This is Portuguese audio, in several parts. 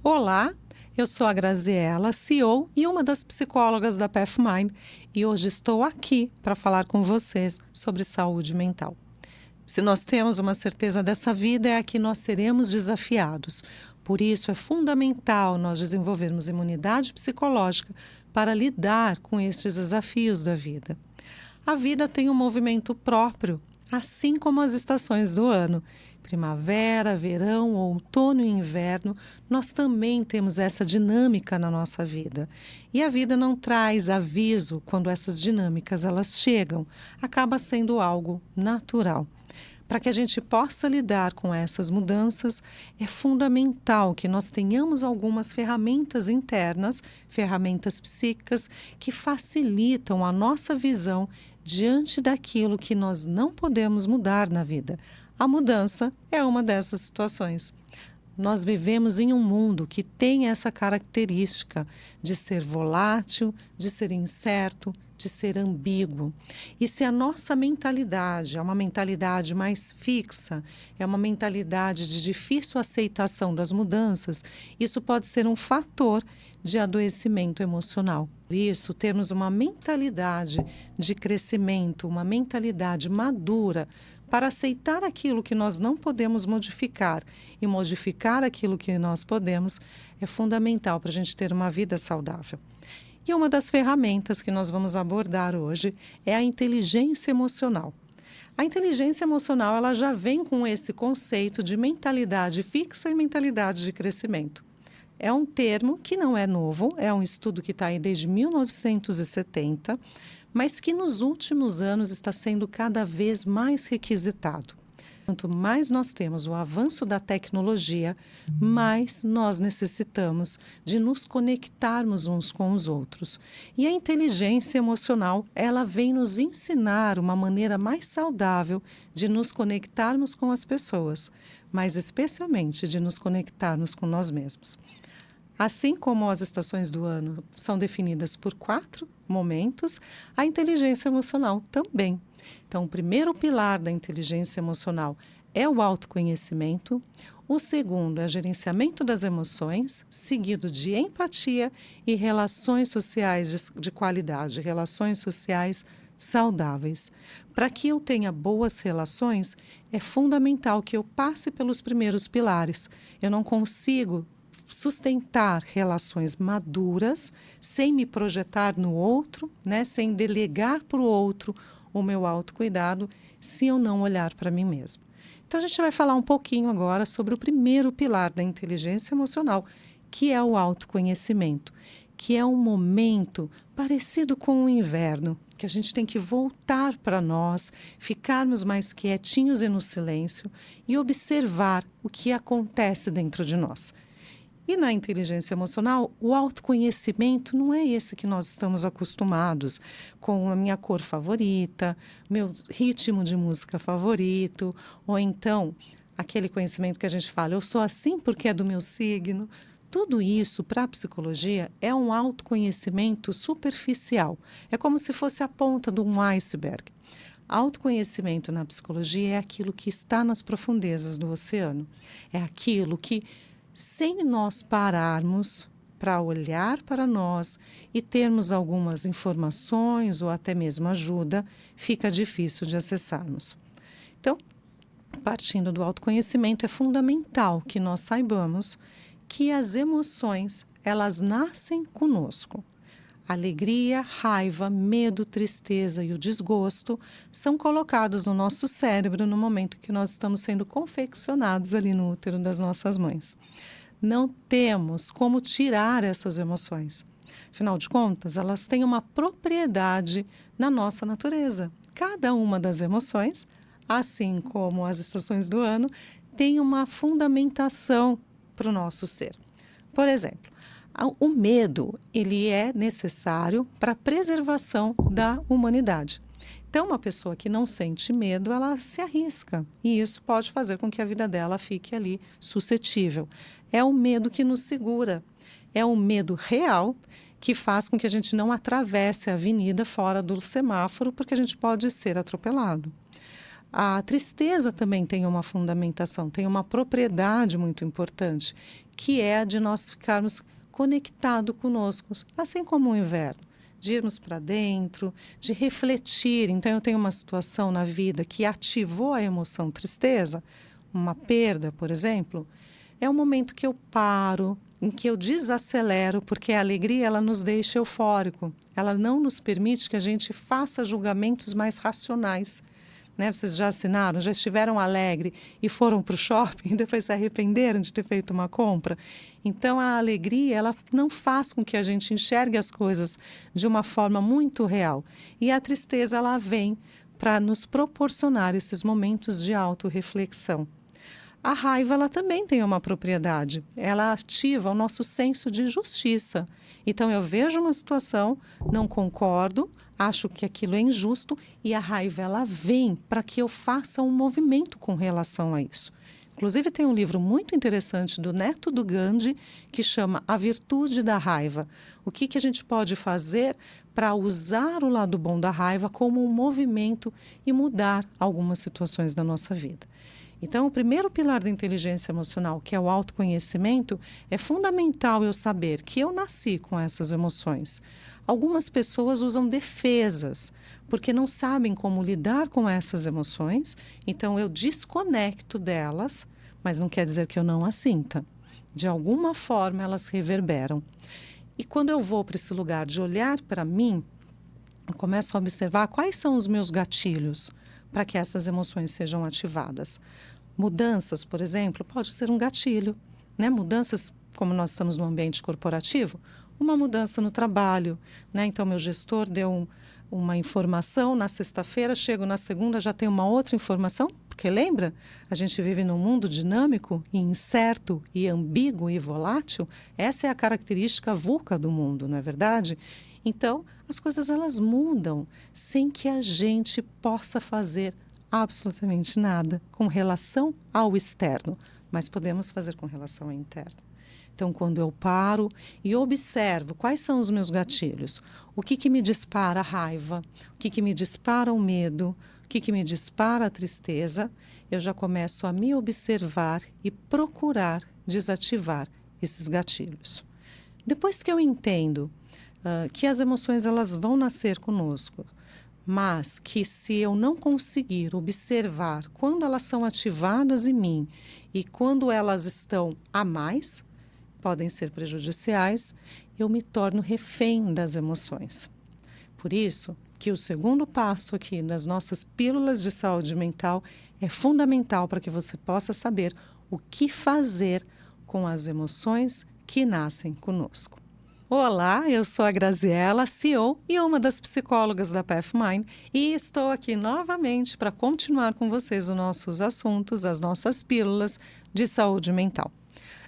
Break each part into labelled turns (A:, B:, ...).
A: Olá, eu sou a Graziela, CEO e uma das psicólogas da Pathmind, e hoje estou aqui para falar com vocês sobre saúde mental. Se nós temos uma certeza dessa vida, é a que nós seremos desafiados. Por isso, é fundamental nós desenvolvermos imunidade psicológica para lidar com estes desafios da vida. A vida tem um movimento próprio, assim como as estações do ano. Primavera, verão, outono e inverno, nós também temos essa dinâmica na nossa vida. E a vida não traz aviso quando essas dinâmicas elas chegam. Acaba sendo algo natural. Para que a gente possa lidar com essas mudanças, é fundamental que nós tenhamos algumas ferramentas internas, ferramentas psíquicas, que facilitam a nossa visão diante daquilo que nós não podemos mudar na vida. A mudança é uma dessas situações. Nós vivemos em um mundo que tem essa característica de ser volátil, de ser incerto, de ser ambíguo. E se a nossa mentalidade é uma mentalidade mais fixa, é uma mentalidade de difícil aceitação das mudanças, isso pode ser um fator de adoecimento emocional. Por isso, termos uma mentalidade de crescimento, uma mentalidade madura para aceitar aquilo que nós não podemos modificar e modificar aquilo que nós podemos, é fundamental para a gente ter uma vida saudável. E uma das ferramentas que nós vamos abordar hoje é a inteligência emocional. A inteligência emocional ela já vem com esse conceito de mentalidade fixa e mentalidade de crescimento. É um termo que não é novo, é um estudo que está aí desde 1970, mas que nos últimos anos está sendo cada vez mais requisitado. Quanto mais nós temos o avanço da tecnologia, mais nós necessitamos de nos conectarmos uns com os outros. E a inteligência emocional, ela vem nos ensinar uma maneira mais saudável de nos conectarmos com as pessoas, mas especialmente de nos conectarmos com nós mesmos. Assim como as estações do ano são definidas por 4 momentos, a inteligência emocional também. Então, o primeiro pilar da inteligência emocional é o autoconhecimento, o segundo é o gerenciamento das emoções, seguido de empatia e relações sociais de qualidade, relações sociais saudáveis. Para que eu tenha boas relações, é fundamental que eu passe pelos primeiros pilares. Eu não consigo sustentar relações maduras sem me projetar no outro, sem delegar para o outro o meu autocuidado, se eu não olhar para mim mesmo. Então, a gente vai falar um pouquinho agora sobre o primeiro pilar da inteligência emocional, que é o autoconhecimento, que é um momento parecido com o inverno, que a gente tem que voltar para nós, ficarmos mais quietinhos e no silêncio e observar o que acontece dentro de nós. E na inteligência emocional, o autoconhecimento não é esse que nós estamos acostumados, com a minha cor favorita, meu ritmo de música favorito, ou então aquele conhecimento que a gente fala, eu sou assim porque é do meu signo. Tudo isso, para a psicologia, é um autoconhecimento superficial. É como se fosse a ponta de um iceberg. Autoconhecimento na psicologia é aquilo que está nas profundezas do oceano. É aquilo que, sem nós pararmos para olhar para nós e termos algumas informações ou até mesmo ajuda, fica difícil de acessarmos. Então, partindo do autoconhecimento, é fundamental que nós saibamos que as emoções, elas nascem conosco. Alegria, raiva, medo, tristeza e o desgosto são colocados no nosso cérebro no momento que nós estamos sendo confeccionados ali no útero das nossas mães. Não temos como tirar essas emoções. Afinal de contas, elas têm uma propriedade na nossa natureza. Cada uma das emoções, assim como as estações do ano, tem uma fundamentação para o nosso ser. Por exemplo, o medo, ele é necessário para a preservação da humanidade. Então, uma pessoa que não sente medo, ela se arrisca. E isso pode fazer com que a vida dela fique ali suscetível. É o medo que nos segura. É o medo real que faz com que a gente não atravesse a avenida fora do semáforo, porque a gente pode ser atropelado. A tristeza também tem uma fundamentação, tem uma propriedade muito importante, que é a de nós ficarmos conectados conosco, assim como o inverno, de irmos para dentro, de refletir. Então, eu tenho uma situação na vida que ativou a emoção tristeza, uma perda, por exemplo, é o momento que eu paro, em que eu desacelero, porque a alegria ela nos deixa eufórico, ela não nos permite que a gente faça julgamentos mais racionais. Né? Vocês já assinaram, já estiveram alegres e foram para o shopping e depois se arrependeram de ter feito uma compra? Então, a alegria ela não faz com que a gente enxergue as coisas de uma forma muito real. E a tristeza ela vem para nos proporcionar esses momentos de autorreflexão. A raiva ela também tem uma propriedade. Ela ativa o nosso senso de justiça. Então, eu vejo uma situação, não concordo, acho que aquilo é injusto e a raiva ela vem para que eu faça um movimento com relação a isso. Inclusive, tem um livro muito interessante do neto do Gandhi que chama A Virtude da Raiva. O que a gente pode fazer para usar o lado bom da raiva como um movimento e mudar algumas situações da nossa vida. Então, o primeiro pilar da inteligência emocional, que é o autoconhecimento, é fundamental eu saber que eu nasci com essas emoções. Algumas pessoas usam defesas, porque não sabem como lidar com essas emoções, então eu desconecto delas, mas não quer dizer que eu não as sinta. De alguma forma, elas reverberam. E quando eu vou para esse lugar de olhar para mim, eu começo a observar quais são os meus gatilhos para que essas emoções sejam ativadas. Mudanças, por exemplo, pode ser um gatilho, né? Mudanças, como nós estamos no ambiente corporativo, uma mudança no trabalho, né? Então, meu gestor deu uma informação na sexta-feira, chego na segunda, já tem uma outra informação, porque lembra? A gente vive num mundo dinâmico, e incerto, e ambíguo e volátil. Essa é a característica VUCA do mundo, não é verdade? Então, as coisas elas mudam sem que a gente possa fazer absolutamente nada com relação ao externo, mas podemos fazer com relação ao interno. Então, quando eu paro e observo quais são os meus gatilhos, o que me dispara a raiva, o que me dispara o medo, o que me dispara a tristeza, eu já começo a me observar e procurar desativar esses gatilhos. Depois que eu entendo que as emoções elas vão nascer conosco, mas que se eu não conseguir observar quando elas são ativadas em mim e quando elas estão a mais, podem ser prejudiciais, eu me torno refém das emoções. Por isso que o segundo passo aqui nas nossas pílulas de saúde mental é fundamental para que você possa saber o que fazer com as emoções que nascem conosco. Olá, eu sou a Graziela, CEO e uma das psicólogas da PathMind e estou aqui novamente para continuar com vocês os nossos assuntos, as nossas pílulas de saúde mental.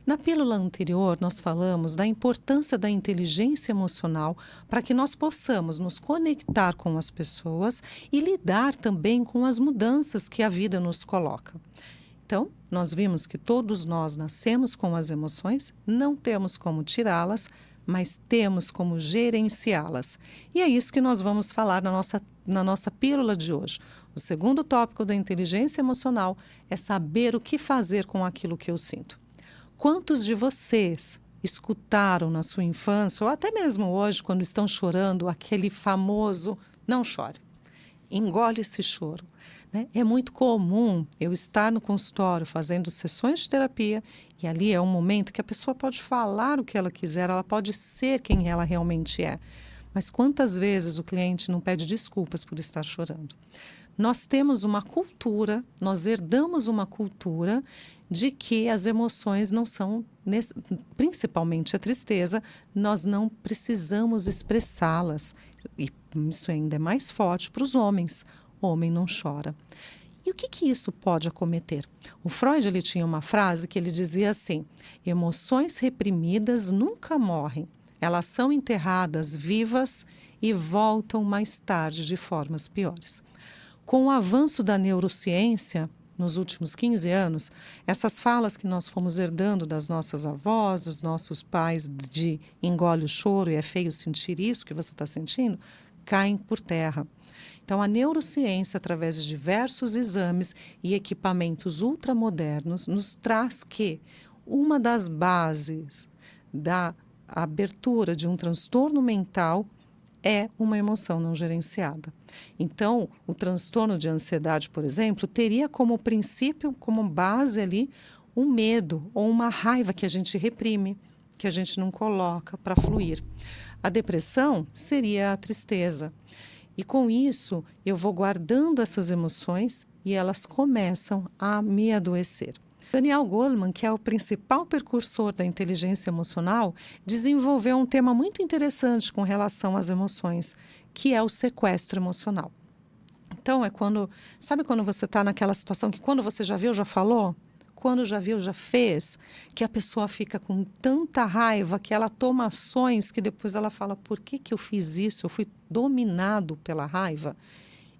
A: Na pílula anterior, nós falamos da importância da inteligência emocional para que nós possamos nos conectar com as pessoas e lidar também com as mudanças que a vida nos coloca. Então, nós vimos que todos nós nascemos com as emoções, não temos como tirá-las, mas temos como gerenciá-las. E é isso que nós vamos falar na nossa pílula de hoje. O segundo tópico da inteligência emocional é saber o que fazer com aquilo que eu sinto. Quantos de vocês escutaram na sua infância, ou até mesmo hoje, quando estão chorando, aquele famoso não chore, engole esse choro? Né? É muito comum eu estar no consultório fazendo sessões de terapia e ali é um momento que a pessoa pode falar o que ela quiser, ela pode ser quem ela realmente é. Mas quantas vezes o cliente não pede desculpas por estar chorando? Nós temos uma cultura, nós herdamos uma cultura de que as emoções não são, principalmente a tristeza, nós não precisamos expressá-las. E isso ainda é mais forte para os homens. Homem não chora. E o que isso pode acometer? O Freud ele tinha uma frase que ele dizia assim: emoções reprimidas nunca morrem. Elas são enterradas vivas e voltam mais tarde de formas piores. Com o avanço da neurociência, nos últimos 15 anos, essas falas que nós fomos herdando das nossas avós, dos nossos pais, de engole o choro e é feio sentir isso que você está sentindo, caem por terra. Então, a neurociência, através de diversos exames e equipamentos ultramodernos, nos traz que uma das bases da abertura de um transtorno mental é uma emoção não gerenciada. Então, o transtorno de ansiedade, por exemplo, teria como princípio, como base ali, um medo ou uma raiva que a gente reprime, que a gente não coloca para fluir. A depressão seria a tristeza. E com isso, eu vou guardando essas emoções e elas começam a me adoecer. Daniel Goleman, que é o principal precursor da inteligência emocional, desenvolveu um tema muito interessante com relação às emoções, que é o sequestro emocional. Então, sabe quando você está naquela situação que quando você já viu, já falou? Quando já viu, já fez? Que a pessoa fica com tanta raiva que ela toma ações que depois ela fala, por que eu fiz isso? Eu fui dominado pela raiva.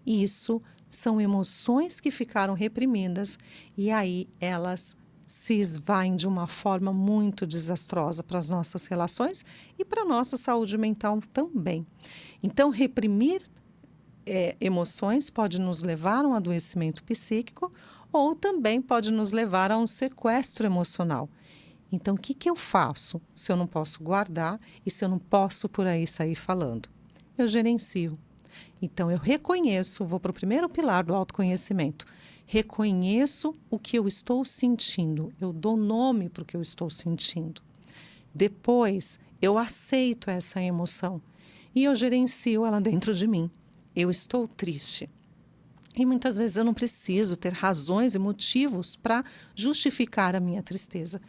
A: E isso são emoções que ficaram reprimidas e aí elas se esvaem de uma forma muito desastrosa para as nossas relações e para a nossa saúde mental também. Então, reprimir emoções pode nos levar a um adoecimento psíquico ou também pode nos levar a um sequestro emocional. Então, o que eu faço se eu não posso guardar e se eu não posso por aí sair falando? Eu gerencio. Então, eu reconheço, vou para o primeiro pilar do autoconhecimento. Reconheço o que eu estou sentindo. Eu dou nome para o que eu estou sentindo. Depois, eu aceito essa emoção e eu gerencio ela dentro de mim. Eu estou triste. E muitas vezes eu não preciso ter razões e motivos para justificar a minha tristeza.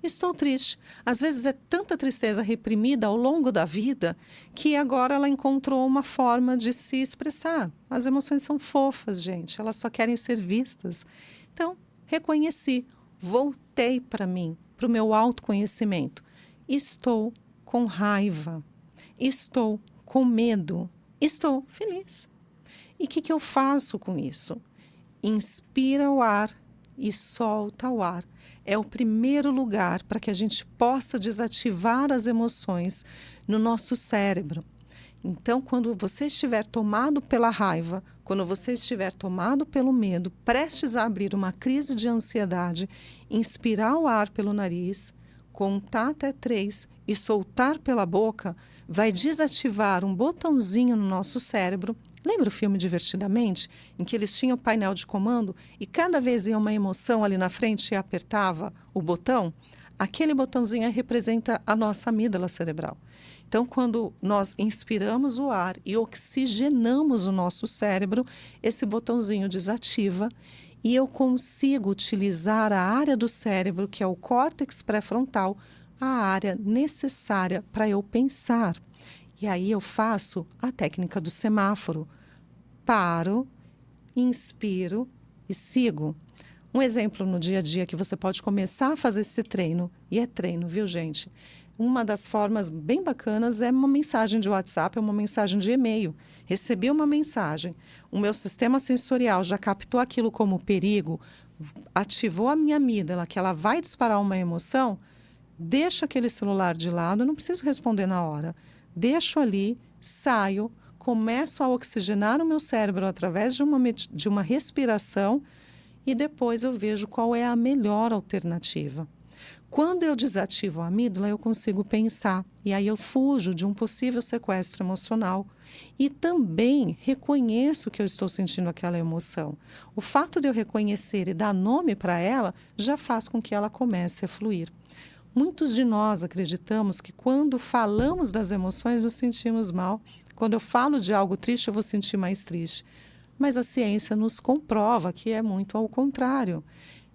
A: Estou triste. Às vezes é tanta tristeza reprimida ao longo da vida que agora ela encontrou uma forma de se expressar. As emoções são fofas, gente. Elas só querem ser vistas. Então, reconheci. Voltei para mim, para o meu autoconhecimento. Estou com raiva. Estou com medo. Estou feliz. E o que eu faço com isso? Inspira o ar e solta o ar. É o primeiro lugar para que a gente possa desativar as emoções no nosso cérebro. Então, quando você estiver tomado pela raiva, quando você estiver tomado pelo medo, prestes a abrir uma crise de ansiedade, inspirar o ar pelo nariz, contar até 3 e soltar pela boca, vai desativar um botãozinho no nosso cérebro. Lembra o filme Divertidamente, em que eles tinham o painel de comando e cada vez ia uma emoção ali na frente e apertava o botão? Aquele botãozinho representa a nossa amígdala cerebral. Então, quando nós inspiramos o ar e oxigenamos o nosso cérebro, esse botãozinho desativa e eu consigo utilizar a área do cérebro, que é o córtex pré-frontal, a área necessária para eu pensar. E aí eu faço a técnica do semáforo. Paro, inspiro e sigo. Um exemplo no dia a dia que você pode começar a fazer esse treino, e é treino, viu, gente? Uma das formas bem bacanas é uma mensagem de WhatsApp, é uma mensagem de e-mail. Recebi uma mensagem, o meu sistema sensorial já captou aquilo como perigo, ativou a minha amígdala, que ela vai disparar uma emoção, deixo aquele celular de lado, não preciso responder na hora. Deixo ali, saio, começo a oxigenar o meu cérebro através de uma respiração e depois eu vejo qual é a melhor alternativa. Quando eu desativo a amígdala, eu consigo pensar e aí eu fujo de um possível sequestro emocional e também reconheço que eu estou sentindo aquela emoção. O fato de eu reconhecer e dar nome para ela já faz com que ela comece a fluir. Muitos de nós acreditamos que quando falamos das emoções nos sentimos mal. Quando eu falo de algo triste, eu vou sentir mais triste. Mas a ciência nos comprova que é muito ao contrário.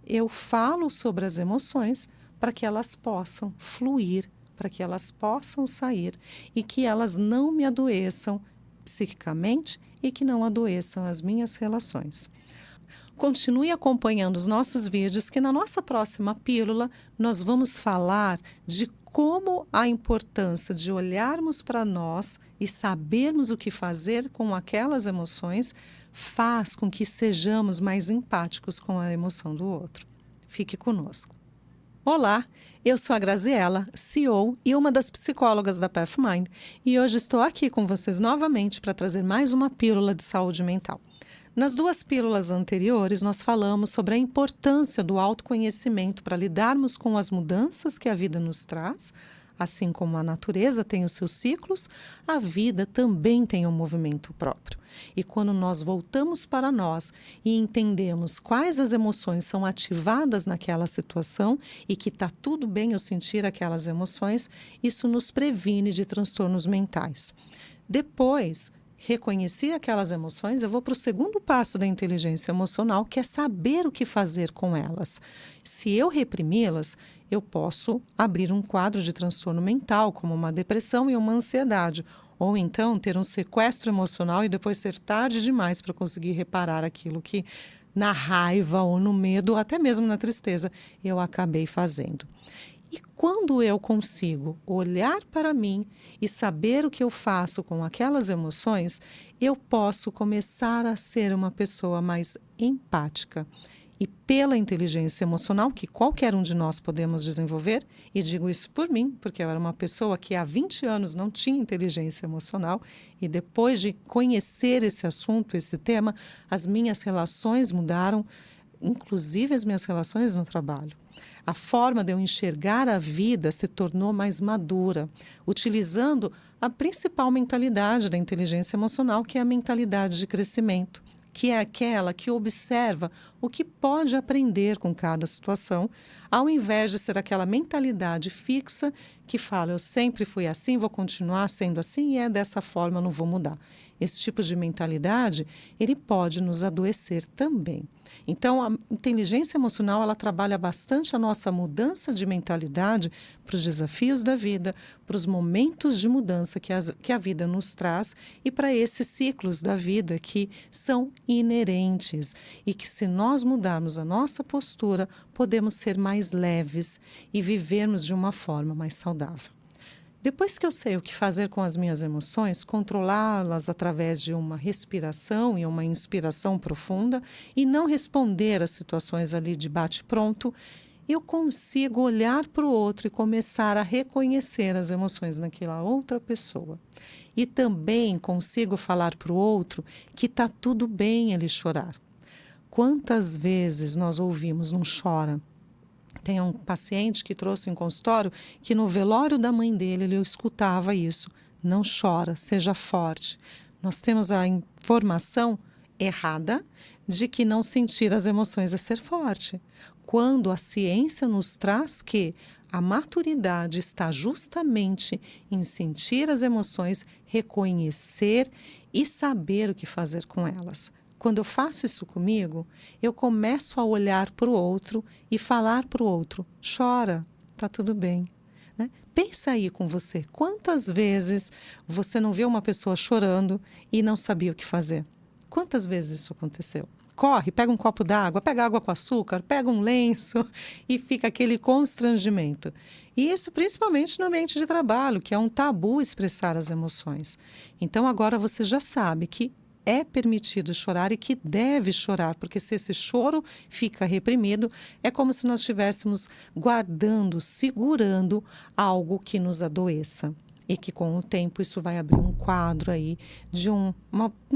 A: Eu falo sobre as emoções para que elas possam fluir, para que elas possam sair e que elas não me adoeçam psiquicamente e que não adoeçam as minhas relações. Continue acompanhando os nossos vídeos que na nossa próxima pílula nós vamos falar de como a importância de olharmos para nós e sabermos o que fazer com aquelas emoções faz com que sejamos mais empáticos com a emoção do outro. Fique conosco. Olá, eu sou a Graziella, CEO e uma das psicólogas da PathMind, e hoje estou aqui com vocês novamente para trazer mais uma pílula de saúde mental. Nas 2 pílulas anteriores, nós falamos sobre a importância do autoconhecimento para lidarmos com as mudanças que a vida nos traz. Assim como a natureza tem os seus ciclos, a vida também tem um movimento próprio. E quando nós voltamos para nós e entendemos quais as emoções são ativadas naquela situação e que está tudo bem eu sentir aquelas emoções, isso nos previne de transtornos mentais. Depois, reconheci aquelas emoções, eu vou para o segundo passo da inteligência emocional, que é saber o que fazer com elas. Se eu reprimi-las, eu posso abrir um quadro de transtorno mental, como uma depressão e uma ansiedade, ou então ter um sequestro emocional e depois ser tarde demais para conseguir reparar aquilo que, na raiva ou no medo, ou até mesmo na tristeza, eu acabei fazendo. E quando eu consigo olhar para mim e saber o que eu faço com aquelas emoções, eu posso começar a ser uma pessoa mais empática. E pela inteligência emocional, que qualquer um de nós podemos desenvolver, e digo isso por mim, porque eu era uma pessoa que há 20 anos não tinha inteligência emocional, e depois de conhecer esse assunto, esse tema, as minhas relações mudaram, inclusive as minhas relações no trabalho. A forma de eu enxergar a vida se tornou mais madura, utilizando a principal mentalidade da inteligência emocional, que é a mentalidade de crescimento, que é aquela que observa o que pode aprender com cada situação, ao invés de ser aquela mentalidade fixa que fala, eu sempre fui assim, vou continuar sendo assim e é dessa forma, não vou mudar. Esse tipo de mentalidade, ele pode nos adoecer também. Então, a inteligência emocional, ela trabalha bastante a nossa mudança de mentalidade para os desafios da vida, para os momentos de mudança que a vida nos traz e para esses ciclos da vida que são inerentes e que, se nós mudarmos a nossa postura, podemos ser mais leves e vivermos de uma forma mais saudável. Depois que eu sei o que fazer com as minhas emoções, controlá-las através de uma respiração e uma inspiração profunda e não responder às situações ali de bate-pronto, eu consigo olhar para o outro e começar a reconhecer as emoções naquela outra pessoa. E também consigo falar para o outro que está tudo bem ele chorar. Quantas vezes nós ouvimos, não chora? Tem um paciente que trouxe em consultório que no velório da mãe dele ele escutava isso. Não chora, seja forte. Nós temos a informação errada de que não sentir as emoções é ser forte. Quando a ciência nos traz que a maturidade está justamente em sentir as emoções, reconhecer e saber o que fazer com elas. Quando eu faço isso comigo, eu começo a olhar para o outro e falar para o outro, chora, tá tudo bem. Né? Pensa aí com você, quantas vezes você não viu uma pessoa chorando e não sabia o que fazer? Quantas vezes isso aconteceu? Corre, pega um copo d'água, pega água com açúcar, pega um lenço e fica aquele constrangimento. E isso principalmente no ambiente de trabalho, que é um tabu expressar as emoções. Então agora você já sabe que é permitido chorar e que deve chorar, porque se esse choro fica reprimido, é como se nós estivéssemos guardando, segurando algo que nos adoeça. E que com o tempo isso vai abrir um quadro aí de um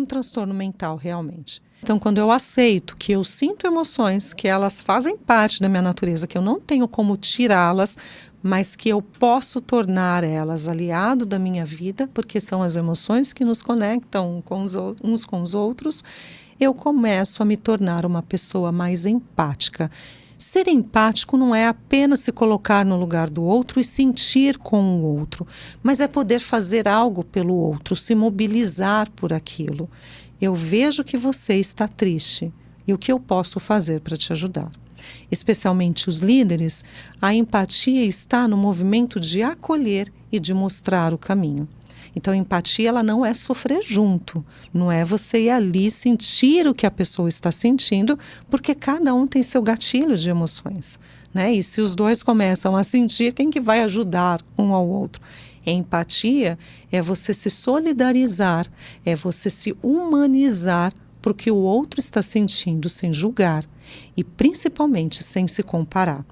A: transtorno mental realmente. Então, quando eu aceito que eu sinto emoções, que elas fazem parte da minha natureza, que eu não tenho como tirá-las, mas que eu posso tornar elas aliado da minha vida, porque são as emoções que nos conectam uns com os outros, eu começo a me tornar uma pessoa mais empática. Ser empático não é apenas se colocar no lugar do outro e sentir com o outro, mas é poder fazer algo pelo outro, se mobilizar por aquilo. Eu vejo que você está triste e o que eu posso fazer para te ajudar. Especialmente os líderes, a empatia está no movimento de acolher e de mostrar o caminho. Então, a empatia ela não é sofrer junto, não é você ir ali sentir o que a pessoa está sentindo, porque cada um tem seu gatilho de emoções, né? E se os dois começam a sentir, quem que vai ajudar um ao outro? A empatia é você se solidarizar, é você se humanizar porque o outro está sentindo sem julgar e principalmente sem se comparar.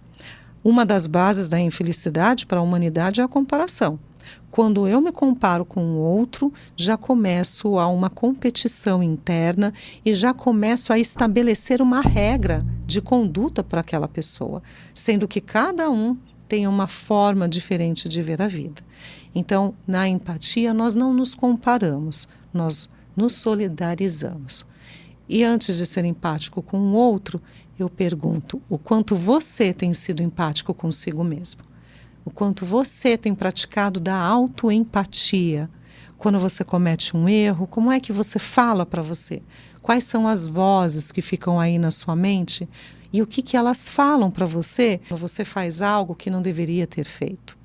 A: Uma das bases da infelicidade para a humanidade é a comparação. Quando eu me comparo com o outro, já começo a uma competição interna e já começo a estabelecer uma regra de conduta para aquela pessoa, sendo que cada um tem uma forma diferente de ver a vida. Então, na empatia, nós não nos comparamos, nós nos solidarizamos. E antes de ser empático com o outro, eu pergunto o quanto você tem sido empático consigo mesmo. O quanto você tem praticado da autoempatia. Quando você comete um erro, como é que você fala para você? Quais são as vozes que ficam aí na sua mente? E o que elas falam para você quando você faz algo que não deveria ter feito?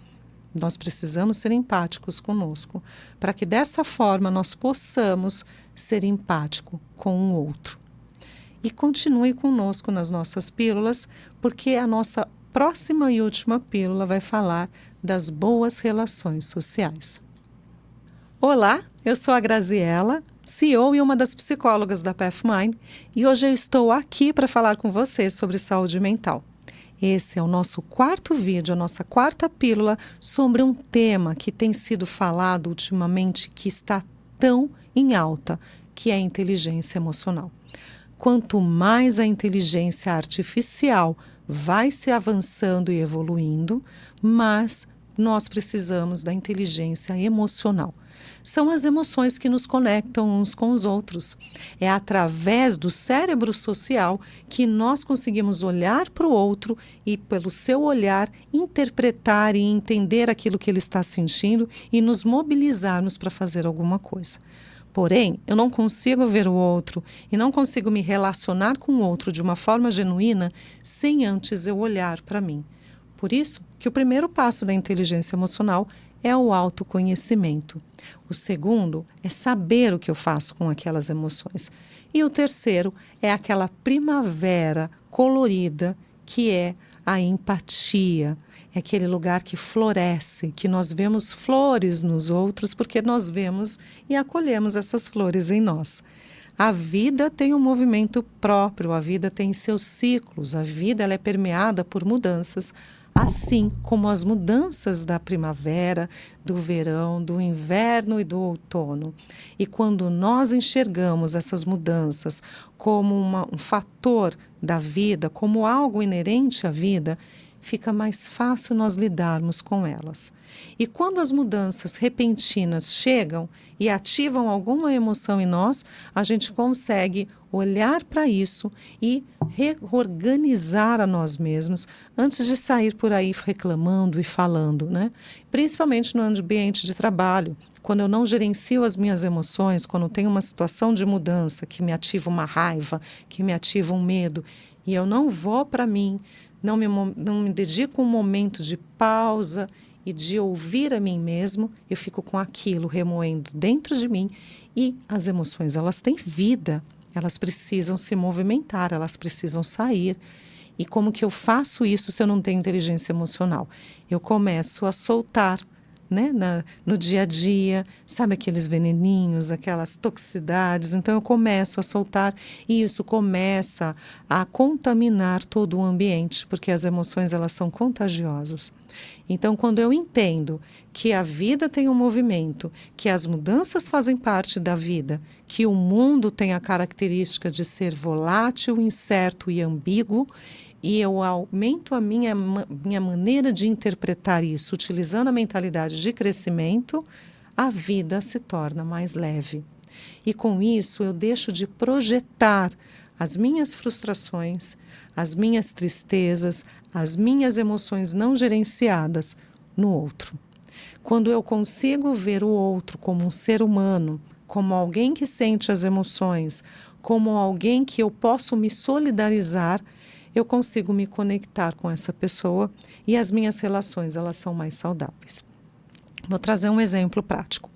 A: Nós precisamos ser empáticos conosco, para que dessa forma nós possamos ser empático com o outro. E continue conosco nas nossas pílulas, porque a nossa próxima e última pílula vai falar das boas relações sociais. Olá, eu sou a Graziella, CEO e uma das psicólogas da Pathmind, e hoje eu estou aqui para falar com você sobre saúde mental. Esse é o nosso quarto vídeo, a nossa quarta pílula sobre um tema que tem sido falado ultimamente, que está tão em alta, que é a inteligência emocional. Quanto mais a inteligência artificial vai se avançando e evoluindo, mas nós precisamos da inteligência emocional. São as emoções que nos conectam uns com os outros. É através do cérebro social que nós conseguimos olhar para o outro e, pelo seu olhar, interpretar e entender aquilo que ele está sentindo e nos mobilizarmos para fazer alguma coisa. Porém, eu não consigo ver o outro e não consigo me relacionar com o outro de uma forma genuína sem antes eu olhar para mim. Por isso que o primeiro passo da inteligência emocional é o autoconhecimento. O segundo é saber o que eu faço com aquelas emoções. E o terceiro é aquela primavera colorida que é a empatia. É aquele lugar que floresce, que nós vemos flores nos outros porque nós vemos e acolhemos essas flores em nós. A vida tem um movimento próprio, a vida tem seus ciclos, a vida ela é permeada por mudanças, assim como as mudanças da primavera, do verão, do inverno e do outono. E quando nós enxergamos essas mudanças como um fator da vida, como algo inerente à vida, fica mais fácil nós lidarmos com elas. E quando as mudanças repentinas chegam e ativam alguma emoção em nós, a gente consegue olhar para isso e reorganizar a nós mesmos antes de sair por aí reclamando e falando, né? Principalmente no ambiente de trabalho. Quando eu não gerencio as minhas emoções, quando tem uma situação de mudança que me ativa uma raiva, que me ativa um medo, e eu não vou para mim, não me dedico um momento de pausa e de ouvir a mim mesmo, eu fico com aquilo remoendo dentro de mim e as emoções, elas têm vida, elas precisam se movimentar, elas precisam sair. E como que eu faço isso se eu não tenho inteligência emocional? Eu começo a soltar, né, no dia a dia, sabe aqueles veneninhos, aquelas toxicidades, então eu começo a soltar e isso começa a contaminar todo o ambiente, porque as emoções elas são contagiosas. Então quando eu entendo que a vida tem um movimento, que as mudanças fazem parte da vida, que o mundo tem a característica de ser volátil, incerto e ambíguo, e eu aumento a minha maneira de interpretar isso, utilizando a mentalidade de crescimento, a vida se torna mais leve. E com isso eu deixo de projetar as minhas frustrações, as minhas tristezas, as minhas emoções não gerenciadas no outro. Quando eu consigo ver o outro como um ser humano, como alguém que sente as emoções, como alguém que eu posso me solidarizar, eu consigo me conectar com essa pessoa e as minhas relações elas são mais saudáveis. Vou trazer um exemplo prático.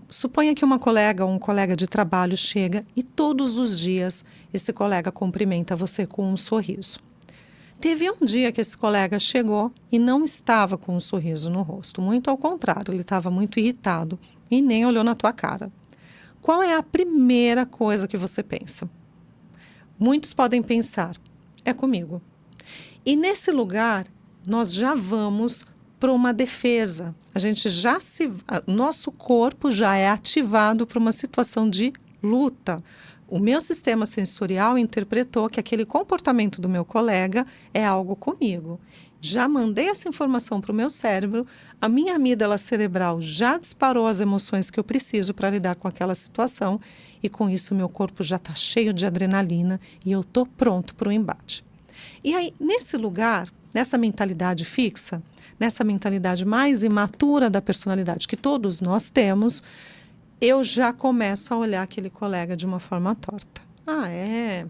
A: Suponha que um colega de trabalho chega e todos os dias esse colega cumprimenta você com um sorriso. Teve um dia que esse colega chegou e não estava com um sorriso no rosto, muito ao contrário, ele estava muito irritado e nem olhou na tua cara. Qual é a primeira coisa que você pensa? Muitos podem pensar, é comigo. E nesse lugar, nós já vamos para uma defesa. Nosso corpo já é ativado para uma situação de luta. O meu sistema sensorial interpretou que aquele comportamento do meu colega é algo comigo. Já mandei essa informação para o meu cérebro, a minha amígdala cerebral já disparou as emoções que eu preciso para lidar com aquela situação e com isso meu corpo já está cheio de adrenalina e eu estou pronto para o embate. E aí, nesse lugar, nessa mentalidade fixa, nessa mentalidade mais imatura da personalidade que todos nós temos, eu já começo a olhar aquele colega de uma forma torta. Ah, é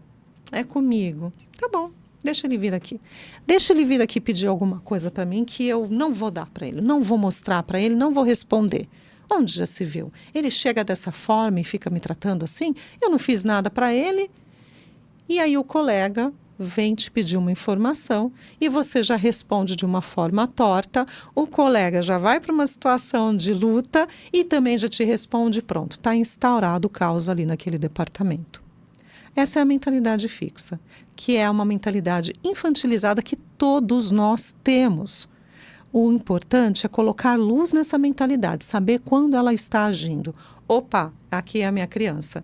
A: comigo. Tá bom, deixa ele vir aqui. Deixa ele vir aqui pedir alguma coisa para mim que eu não vou dar para ele, não vou mostrar para ele, não vou responder. Onde já se viu? Ele chega dessa forma e fica me tratando assim? Eu não fiz nada para ele. E aí o colega vem te pedir uma informação e você já responde de uma forma torta, o colega já vai para uma situação de luta e também já te responde, pronto, está instaurado o caos ali naquele departamento. Essa é a mentalidade fixa, que é uma mentalidade infantilizada que todos nós temos. O importante é colocar luz nessa mentalidade, saber quando ela está agindo. Opa, aqui é a minha criança.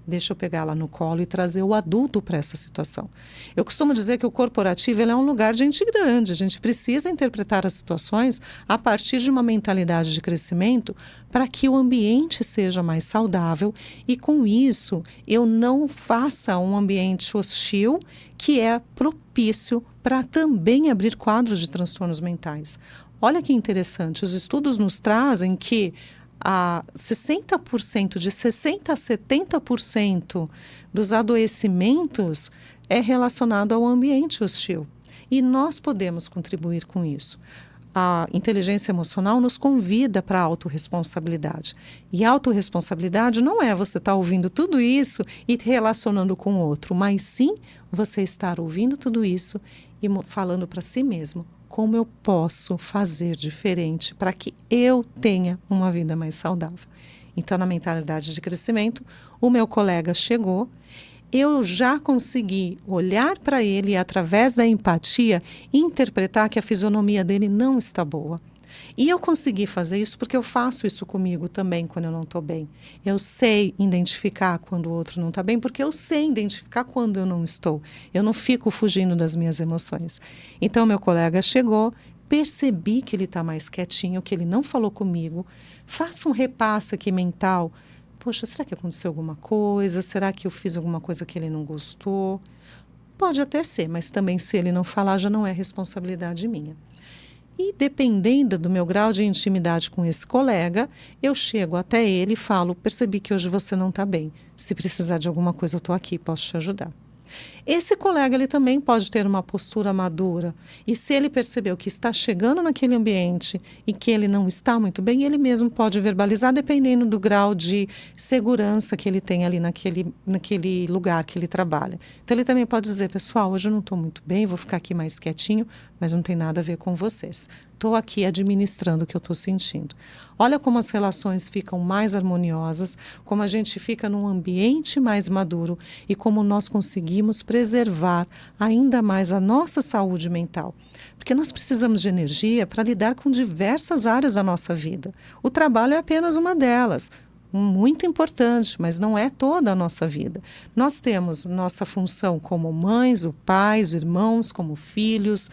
A: Deixa eu pegá-la no colo e trazer o adulto para essa situação. Eu costumo dizer que o corporativo ele é um lugar de gente grande. A gente precisa interpretar as situações a partir de uma mentalidade de crescimento para que o ambiente seja mais saudável e, com isso, eu não faça um ambiente hostil que é propício para também abrir quadros de transtornos mentais. Olha que interessante, os estudos nos trazem que a 60%, de 60% a 70% dos adoecimentos é relacionado ao ambiente hostil. E nós podemos contribuir com isso. A inteligência emocional nos convida para a autorresponsabilidade. E a autorresponsabilidade não é você estar ouvindo tudo isso e relacionando com o outro, mas sim você estar ouvindo tudo isso e falando para si mesmo. Como eu posso fazer diferente para que eu tenha uma vida mais saudável? Então, na mentalidade de crescimento, o meu colega chegou, eu já consegui olhar para ele e, através da empatia, interpretar que a fisionomia dele não está boa. E eu consegui fazer isso porque eu faço isso comigo também quando eu não estou bem. Eu sei identificar quando o outro não está bem, porque eu sei identificar quando eu não estou. Eu não fico fugindo das minhas emoções. Então, meu colega chegou, percebi que ele está mais quietinho, que ele não falou comigo. Faça um repasse aqui mental. Poxa, será que aconteceu alguma coisa? Será que eu fiz alguma coisa que ele não gostou? Pode até ser, mas também se ele não falar, já não é responsabilidade minha. E dependendo do meu grau de intimidade com esse colega, eu chego até ele e falo, percebi que hoje você não está bem. Se precisar de alguma coisa, eu estou aqui, posso te ajudar. Esse colega ele também pode ter uma postura madura. E se ele percebeu que está chegando naquele ambiente e que ele não está muito bem, ele mesmo pode verbalizar, dependendo do grau de segurança que ele tem ali naquele lugar que ele trabalha. Então ele também pode dizer, pessoal, hoje eu não estou muito bem, vou ficar aqui mais quietinho, mas não tem nada a ver com vocês. Estou aqui administrando o que eu estou sentindo. Olha como as relações ficam mais harmoniosas, como a gente fica num ambiente mais maduro e como nós conseguimos preservar ainda mais a nossa saúde mental. Porque nós precisamos de energia para lidar com diversas áreas da nossa vida. O trabalho é apenas uma delas. Muito importante, mas não é toda a nossa vida. Nós temos nossa função como mães, o pais, irmãos, como filhos,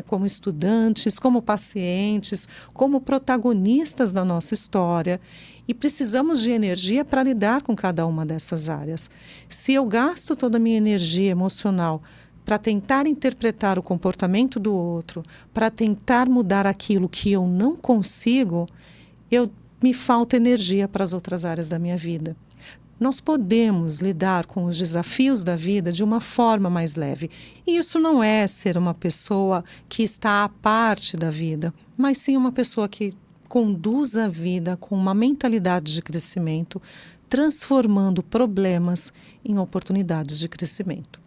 A: como estudantes, como pacientes, como protagonistas da nossa história. E precisamos de energia para lidar com cada uma dessas áreas. Se eu gasto toda a minha energia emocional para tentar interpretar o comportamento do outro, para tentar mudar aquilo que eu não consigo, me falta energia para as outras áreas da minha vida. Nós podemos lidar com os desafios da vida de uma forma mais leve. E isso não é ser uma pessoa que está à parte da vida, mas sim uma pessoa que conduz a vida com uma mentalidade de crescimento, transformando problemas em oportunidades de crescimento.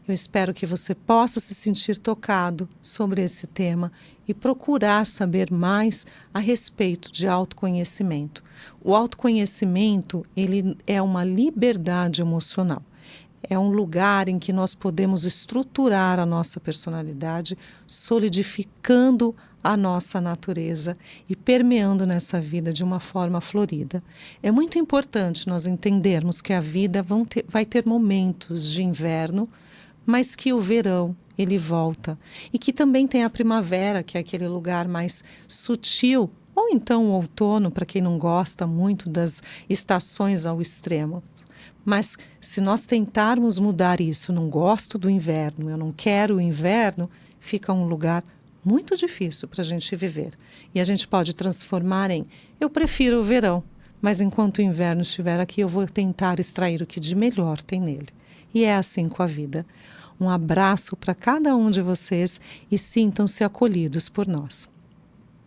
A: Eu espero que você possa se sentir tocado sobre esse tema e procurar saber mais a respeito de autoconhecimento. O autoconhecimento, ele é uma liberdade emocional. É um lugar em que nós podemos estruturar a nossa personalidade, solidificando a nossa natureza e permeando nessa vida de uma forma florida. É muito importante nós entendermos que a vida vai ter momentos de inverno, mas que o verão ele volta. E que também tem a primavera, que é aquele lugar mais sutil, ou então o outono, para quem não gosta muito das estações ao extremo. Mas se nós tentarmos mudar isso, não gosto do inverno, eu não quero o inverno, fica um lugar muito difícil para a gente viver. E a gente pode transformar em, eu prefiro o verão, mas enquanto o inverno estiver aqui, eu vou tentar extrair o que de melhor tem nele. E é assim com a vida. Um abraço para cada um de vocês e sintam-se acolhidos por nós.